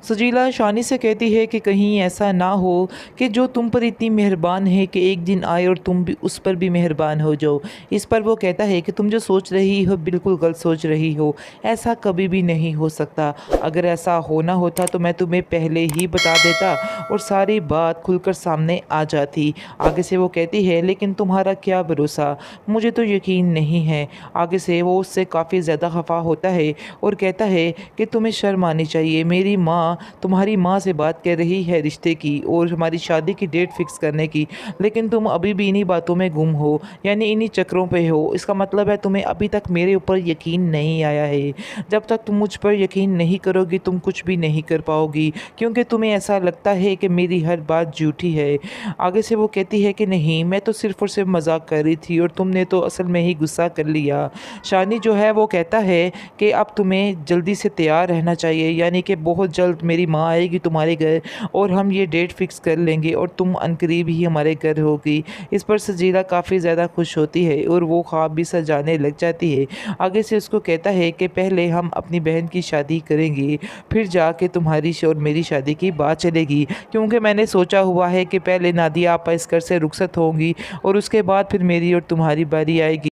सजीला शानी से कहती है कि कहीं ऐसा ना हो कि जो तुम पर इतनी मेहरबान है कि एक दिन आए और तुम भी उस पर भी मेहरबान हो जाओ। इस पर वो कहता है कि तुम जो सोच रही हो बिल्कुल गलत सोच रही हो, ऐसा कभी भी नहीं हो सकता। अगर ऐसा होना होता तो मैं तुम्हें पहले ही बता देता और सारी बात खुलकर सामने आ जाती। आगे से वो कहती है लेकिन तुम्हारा क्या भरोसा, मुझे तो यकीन नहीं है। आगे से वो उससे काफ़ी ज़्यादा खफा होता है और कहता है कि तुम्हें शर्म आनी चाहिए। मेरी माँ तुम्हारी माँ से बात कर रही है रिश्ते की और हमारी शादी की डेट फिक्स करने की, लेकिन तुम अभी भी इन्हीं बातों में गुम हो, यानी इन्हीं चक्रों पे हो। इसका मतलब है तुम्हें अभी तक मेरे ऊपर यकीन नहीं आया है। जब तक तुम मुझ पर यकीन नहीं करोगी तुम कुछ भी नहीं कर पाओगी, क्योंकि तुम्हें ऐसा लगता है कि मेरी हर बात झूठी है। आगे से वो कहती है कि नहीं, मैं तो सिर्फ और सिर्फ मजाक कर रही थी और तुमने तो असल में ही गुस्सा कर लिया। शानी जो है वो कहता है कि अब तुम्हें जल्दी से तैयार रहना चाहिए, यानी कि बहुत जल्द मेरी माँ आएगी तुम्हारे घर और हम ये डेट फिक्स कर लेंगे और तुम अनकरीब ही हमारे घर होगी। इस पर सजीला काफ़ी ज़्यादा खुश होती है और वो ख्वाब भी सजाने लग जाती है। आगे से उसको कहता है कि पहले हम अपनी बहन की शादी करेंगे, फिर जाके तुम्हारी और मेरी शादी की बात चलेगी, क्योंकि मैंने सोचा हुआ है कि पहले नादिया आपा इस घर से रुखसत होंगी और उसके बाद फिर मेरी और तुम्हारी बारी आएगी।